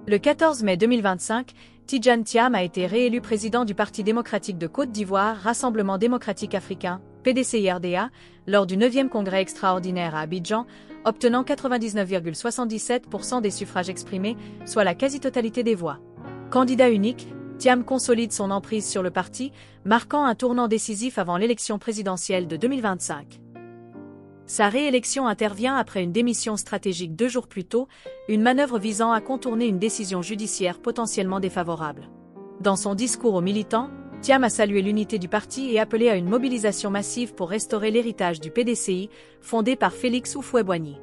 Le 14 mai 2025, Tidjane Thiam a été réélu président du Parti démocratique de Côte d'Ivoire, Rassemblement démocratique africain, PDCI-RDA, lors du 9e congrès extraordinaire à Abidjan, obtenant 99,77% des suffrages exprimés, soit la quasi-totalité des voix. Candidat unique, Thiam consolide son emprise sur le parti, marquant un tournant décisif avant l'élection présidentielle de 2025. Sa réélection intervient après une démission stratégique 2 jours plus tôt, une manœuvre visant à contourner une décision judiciaire potentiellement défavorable. Dans son discours aux militants, Thiam a salué l'unité du parti et appelé à une mobilisation massive pour restaurer l'héritage du PDCI, fondé par Félix Houphouët-Boigny.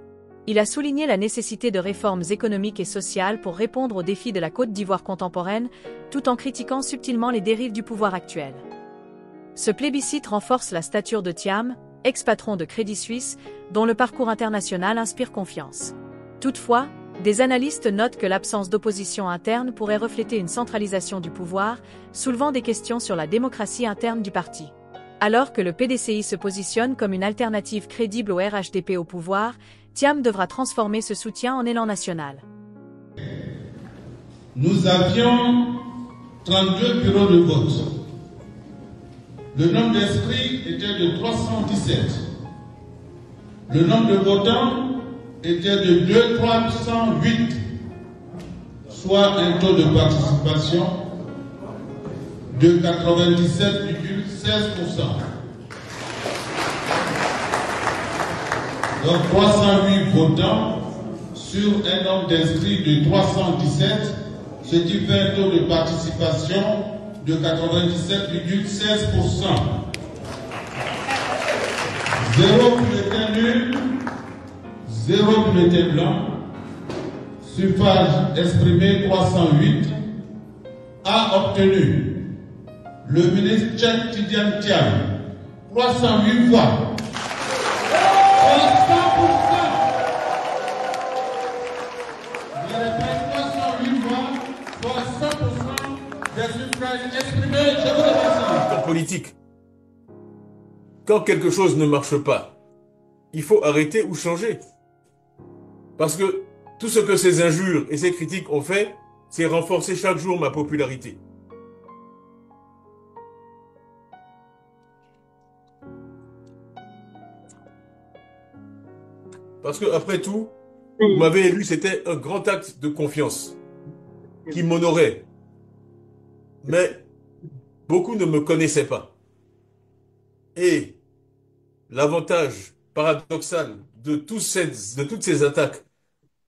Il a souligné la nécessité de réformes économiques et sociales pour répondre aux défis de la Côte d'Ivoire contemporaine, tout en critiquant subtilement les dérives du pouvoir actuel. Ce plébiscite renforce la stature de Thiam, ex-patron de Crédit Suisse, dont le parcours international inspire confiance. Toutefois, des analystes notent que l'absence d'opposition interne pourrait refléter une centralisation du pouvoir, soulevant des questions sur la démocratie interne du parti. Alors que le PDCI se positionne comme une alternative crédible au RHDP au pouvoir, Thiam devra transformer ce soutien en élan national. Nous avions 32 bureaux de vote. Le nombre d'inscrits était de 317. Le nombre de votants était de 2308, soit un taux de participation de 97,16%. Donc 308 votants sur un nombre d'inscrits de 317, ce qui fait un taux de participation de 97,16%. 0 bulletin nul, 0 bulletin blanc, suffrage exprimé 308, a obtenu le ministre tchèque Tidjane Thiam 308 voix. 308 voix, soit 100% des suffrages exprimés. Je vous remercie. En politique, quand quelque chose ne marche pas, il faut arrêter ou changer. Parce que tout ce que ces injures et ces critiques ont fait, c'est renforcer chaque jour ma popularité. Parce que, après tout, vous m'avez élu, c'était un grand acte de confiance qui m'honorait. Mais beaucoup ne me connaissaient pas. Et l'avantage paradoxal de toutes ces attaques,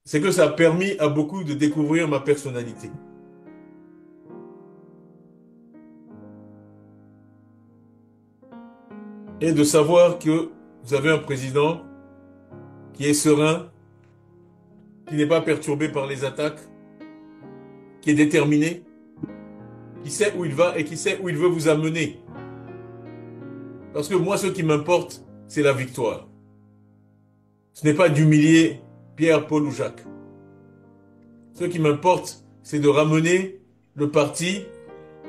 c'est que ça a permis à beaucoup de découvrir ma personnalité. Et de savoir que vous avez un président qui est serein, qui n'est pas perturbé par les attaques, qui est déterminé, qui sait où il va et qui sait où il veut vous amener. Parce que moi, ce qui m'importe, c'est la victoire. Ce n'est pas d'humilier Pierre, Paul ou Jacques. Ce qui m'importe, c'est de ramener le parti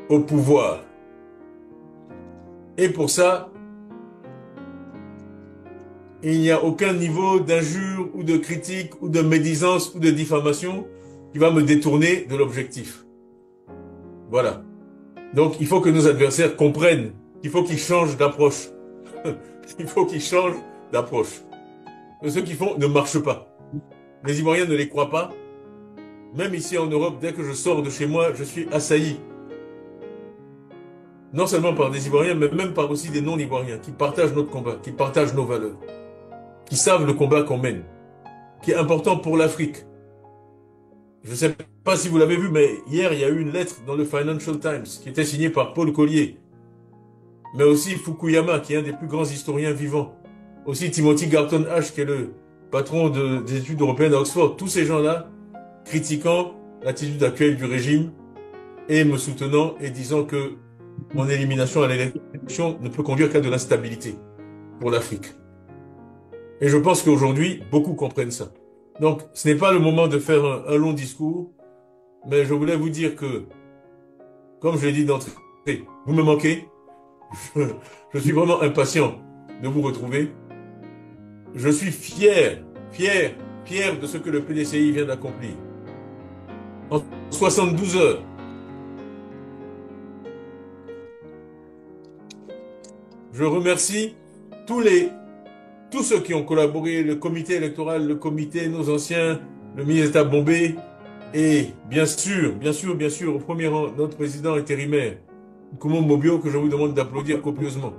au pouvoir. Et pour ça, il n'y a aucun niveau d'injure ou de critique ou de médisance ou de diffamation qui va me détourner de l'objectif. Voilà. Donc, il faut que nos adversaires comprennent qu'il faut qu'ils changent d'approche. Il faut qu'ils changent d'approche. Ce qu'ils font ne marche pas. Les Ivoiriens ne les croient pas. Même ici en Europe, dès que je sors de chez moi, je suis assailli. Non seulement par des Ivoiriens, mais même par aussi des non-Ivoiriens qui partagent notre combat, qui partagent nos valeurs, qui savent le combat qu'on mène, qui est important pour l'Afrique. Je ne sais pas si vous l'avez vu, mais hier, il y a eu une lettre dans le Financial Times qui était signée par Paul Collier, mais aussi Fukuyama, qui est un des plus grands historiens vivants, aussi Timothy Garton Ash, qui est le patron des études européennes à Oxford. Tous ces gens-là critiquant l'attitude actuelle du régime et me soutenant et disant que mon élimination à l'élection ne peut conduire qu'à de l'instabilité pour l'Afrique. Et je pense qu'aujourd'hui, beaucoup comprennent ça. Donc, ce n'est pas le moment de faire un long discours, mais je voulais vous dire que, comme je l'ai dit d'entrée, vous me manquez. Je suis vraiment impatient de vous retrouver. Je suis fier de ce que le PDCI vient d'accomplir. en 72 heures. Je remercie tous ceux qui ont collaboré, le comité électoral, le comité, nos anciens, le ministre d'État Bombay, et bien sûr, au premier rang, notre président intérimaire, Nkomo Mobio, que je vous demande d'applaudir copieusement.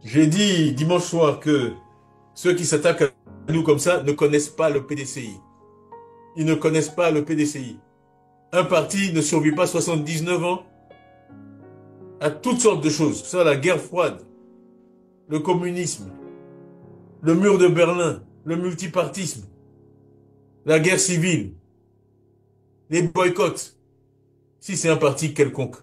J'ai dit dimanche soir que ceux qui s'attaquent à nous comme ça ne connaissent pas le PDCI. Ils ne connaissent pas le PDCI. Un parti ne survit pas 79 ans à toutes sortes de choses. Ça, la guerre froide, le communisme, le mur de Berlin, le multipartisme, la guerre civile, les boycotts. Si c'est un parti quelconque.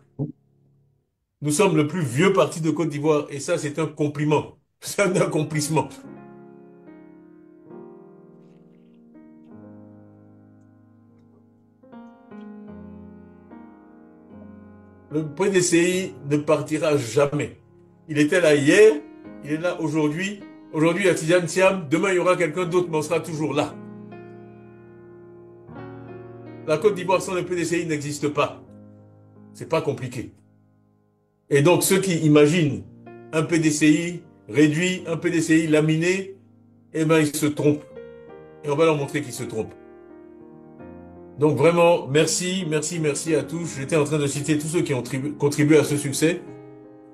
Nous sommes le plus vieux parti de Côte d'Ivoire et ça, c'est un compliment. C'est un accomplissement. Le PDCI ne partira jamais. Il était là hier, il est là aujourd'hui. Aujourd'hui, il y a Tidjane Thiam, demain, il y aura quelqu'un d'autre, mais on sera toujours là. La Côte d'Ivoire sans le PDCI n'existe pas. C'est pas compliqué. Et donc, ceux qui imaginent un PDCI réduit, un PDCI laminé, eh ben, ils se trompent. Et on va leur montrer qu'ils se trompent. Donc vraiment, merci à tous. J'étais en train de citer tous ceux qui ont contribué à ce succès.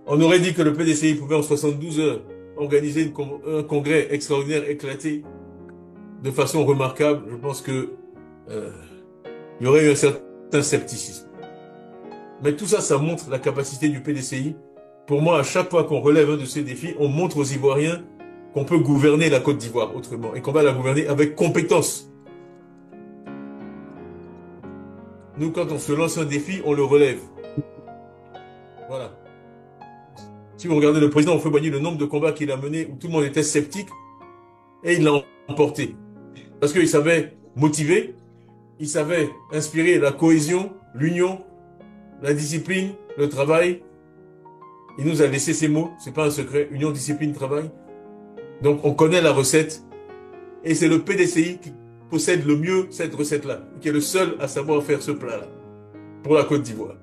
On aurait dit que le PDCI pouvait en 72 heures organiser un congrès extraordinaire éclaté de façon remarquable. Je pense que il y aurait eu un certain scepticisme. Mais tout ça, ça montre la capacité du PDCI. Pour moi, à chaque fois qu'on relève un de ces défis, on montre aux Ivoiriens qu'on peut gouverner la Côte d'Ivoire autrement et qu'on va la gouverner avec compétence. Nous, quand on se lance un défi, on le relève. Voilà. Si vous regardez le président Houphouët-Boigny, le nombre de combats qu'il a menés où tout le monde était sceptique, et il l'a emporté. Parce qu'il savait motiver, il savait inspirer la cohésion, l'union, la discipline, le travail. Il nous a laissé ces mots, c'est pas un secret, union, discipline, travail. Donc on connaît la recette, et c'est le PDCI qui possède le mieux cette recette-là, qui est le seul à savoir faire ce plat-là, pour la Côte d'Ivoire.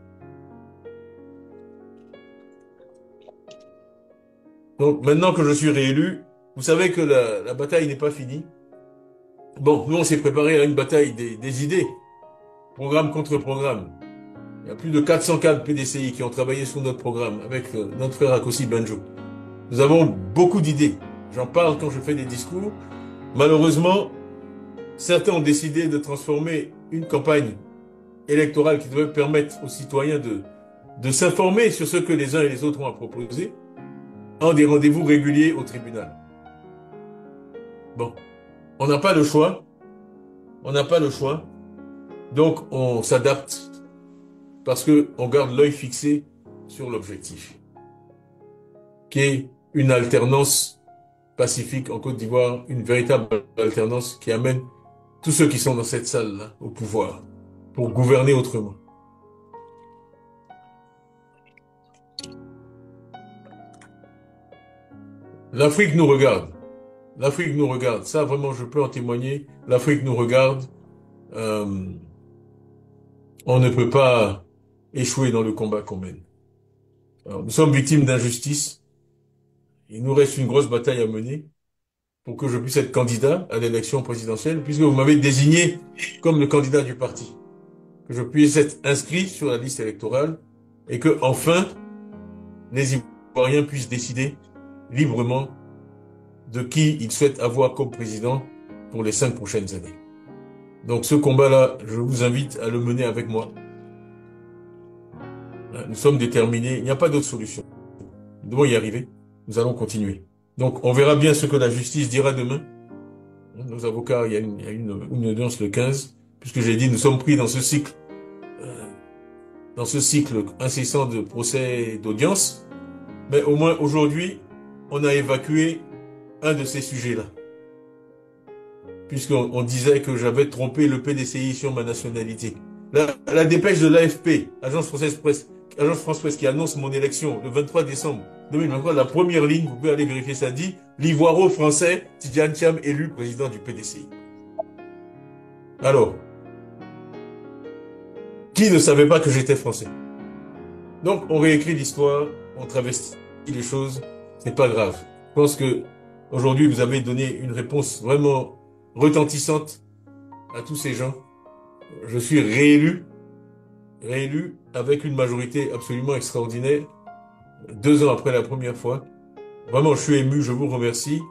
Donc maintenant que je suis réélu, vous savez que la bataille n'est pas finie. Bon, nous on s'est préparé à une bataille des idées, programme contre programme. Il y a plus de 404 PDCI qui ont travaillé sur notre programme avec notre frère Akossi Banjo. Nous avons beaucoup d'idées. J'en parle quand je fais des discours. Malheureusement, certains ont décidé de transformer une campagne électorale qui devait permettre aux citoyens de s'informer sur ce que les uns et les autres ont à proposer en des rendez-vous réguliers au tribunal. Bon, on n'a pas le choix. On n'a pas le choix. Donc, on s'adapte parce qu'on garde l'œil fixé sur l'objectif, qui est une alternance pacifique en Côte d'Ivoire, une véritable alternance qui amène tous ceux qui sont dans cette salle-là au pouvoir pour gouverner autrement. L'Afrique nous regarde. L'Afrique nous regarde. Ça, vraiment, je peux en témoigner. L'Afrique nous regarde. On ne peut pas échouer dans le combat qu'on mène. Alors, nous sommes victimes d'injustice. Il nous reste une grosse bataille à mener pour que je puisse être candidat à l'élection présidentielle, puisque vous m'avez désigné comme le candidat du parti. Que je puisse être inscrit sur la liste électorale et que, enfin, les Ivoiriens puissent décider librement de qui ils souhaitent avoir comme président pour les 5 prochaines années. Donc ce combat-là, je vous invite à le mener avec moi. Nous sommes déterminés, il n'y a pas d'autre solution. Nous devons y arriver, nous allons continuer. Donc on verra bien ce que la justice dira demain. Nos avocats, il y a une audience le 15, puisque j'ai dit nous sommes pris dans ce cycle incessant de procès et d'audience. Mais au moins aujourd'hui, on a évacué un de ces sujets-là. Puisqu'on disait que j'avais trompé le PDCI sur ma nationalité. La dépêche de l'AFP, Agence Française Presse, Agence France-Presse qui annonce mon élection le 23 décembre 2023, la première ligne, vous pouvez aller vérifier, ça dit l'Ivoiro-Français Tidjane Thiam élu président du PDCI. Alors, qui ne savait pas que j'étais français? Donc, on réécrit l'histoire, on travestit les choses, c'est pas grave. Je pense que aujourd'hui, vous avez donné une réponse vraiment retentissante à tous ces gens. Je suis réélu avec une majorité absolument extraordinaire, 2 ans après la première fois. Vraiment, je suis ému, je vous remercie.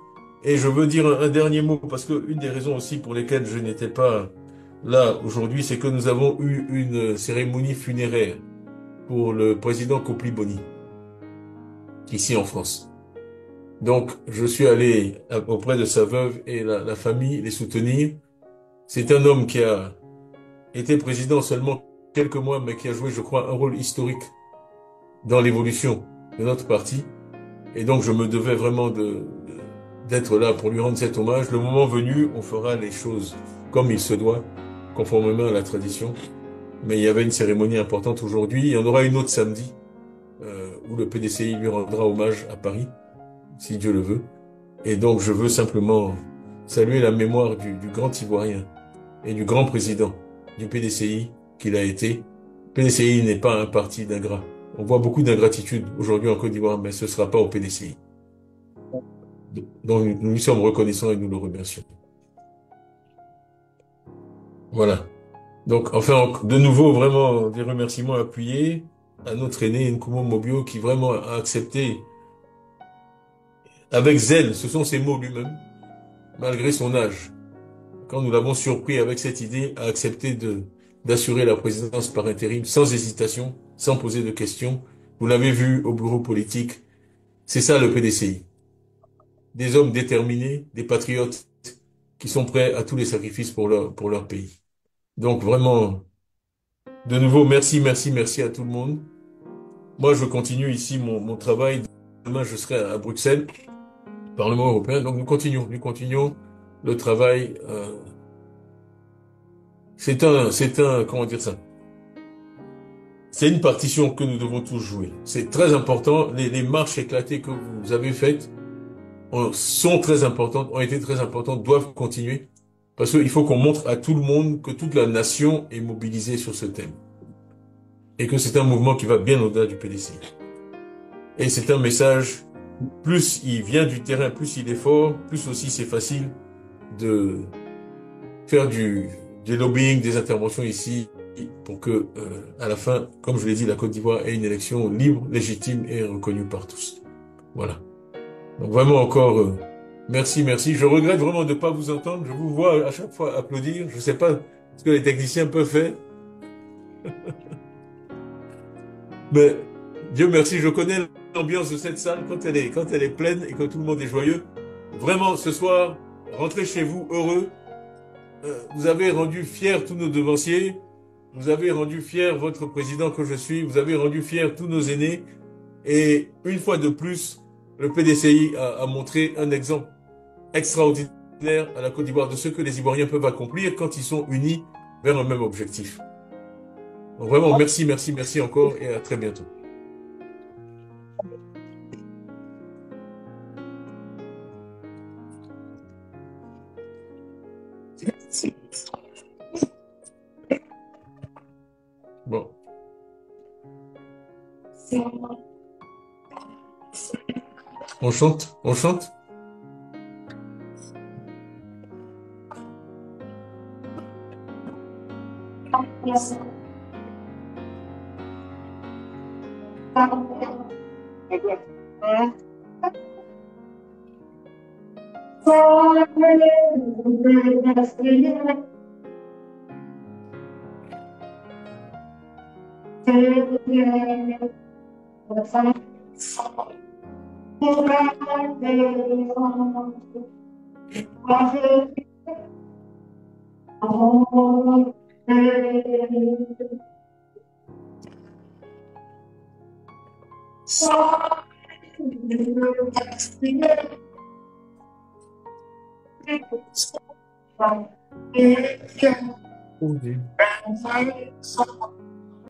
Et je veux dire un dernier mot, parce que une des raisons aussi pour lesquelles je n'étais pas là aujourd'hui, c'est que nous avons eu une cérémonie funéraire pour le président Kopli-Boni, ici en France. Donc, je suis allé auprès de sa veuve et la famille les soutenir. C'est un homme qui a été président seulement quelques mois, mais qui a joué, je crois, un rôle historique dans l'évolution de notre parti. Et donc, je me devais vraiment d'être là pour lui rendre cet hommage. Le moment venu, on fera les choses comme il se doit, conformément à la tradition. Mais il y avait une cérémonie importante aujourd'hui. Il y en aura une autre samedi, où le PDCI lui rendra hommage à Paris, si Dieu le veut. Et donc, je veux simplement saluer la mémoire du grand Ivoirien et du grand président du PDCI qu'il a été. Le PDCI n'est pas un parti d'ingrats. On voit beaucoup d'ingratitude aujourd'hui en Côte d'Ivoire, mais ce ne sera pas au PDCI. Donc, nous lui sommes reconnaissants et nous le remercions. Voilà. Donc, enfin, de nouveau, vraiment, des remerciements appuyés à notre aîné Nkumo Mobio qui vraiment a accepté avec zèle, ce sont ses mots lui-même, malgré son âge. Quand nous l'avons surpris avec cette idée, a accepté d'assurer la présidence par intérim, sans hésitation, sans poser de questions. Vous l'avez vu au bureau politique. C'est ça le PDCI. Des hommes déterminés, des patriotes qui sont prêts à tous les sacrifices pour leur pays. Donc vraiment, de nouveau, merci à tout le monde. Moi, je continue ici mon travail. Demain, je serai à Bruxelles, Parlement européen. Donc nous continuons le travail. C'est comment dire ça? C'est une partition que nous devons tous jouer. C'est très important. Les marches éclatées que vous avez faites sont très importantes, ont été très importantes, doivent continuer. Parce qu'il faut qu'on montre à tout le monde que toute la nation est mobilisée sur ce thème. Et que c'est un mouvement qui va bien au-delà du PDCI. Et c'est un message, plus il vient du terrain, plus il est fort, plus aussi c'est facile de faire du lobbying, des interventions ici, pour que, à la fin, comme je l'ai dit, la Côte d'Ivoire ait une élection libre, légitime et reconnue par tous. Voilà. Donc vraiment encore, merci. Je regrette vraiment de ne pas vous entendre. Je vous vois à chaque fois applaudir. Je ne sais pas ce que les techniciens peuvent faire. Mais Dieu merci, je connais l'ambiance de cette salle quand elle est pleine et que tout le monde est joyeux. Vraiment, ce soir, rentrez chez vous heureux. Vous avez rendu fiers tous nos devanciers. Vous avez rendu fiers votre président que je suis. Vous avez rendu fiers tous nos aînés. Et une fois de plus, le PDCI a montré un exemple extraordinaire à la Côte d'Ivoire de ce que les Ivoiriens peuvent accomplir quand ils sont unis vers un même objectif. Donc vraiment, merci encore et à très bientôt. Bon. On chante?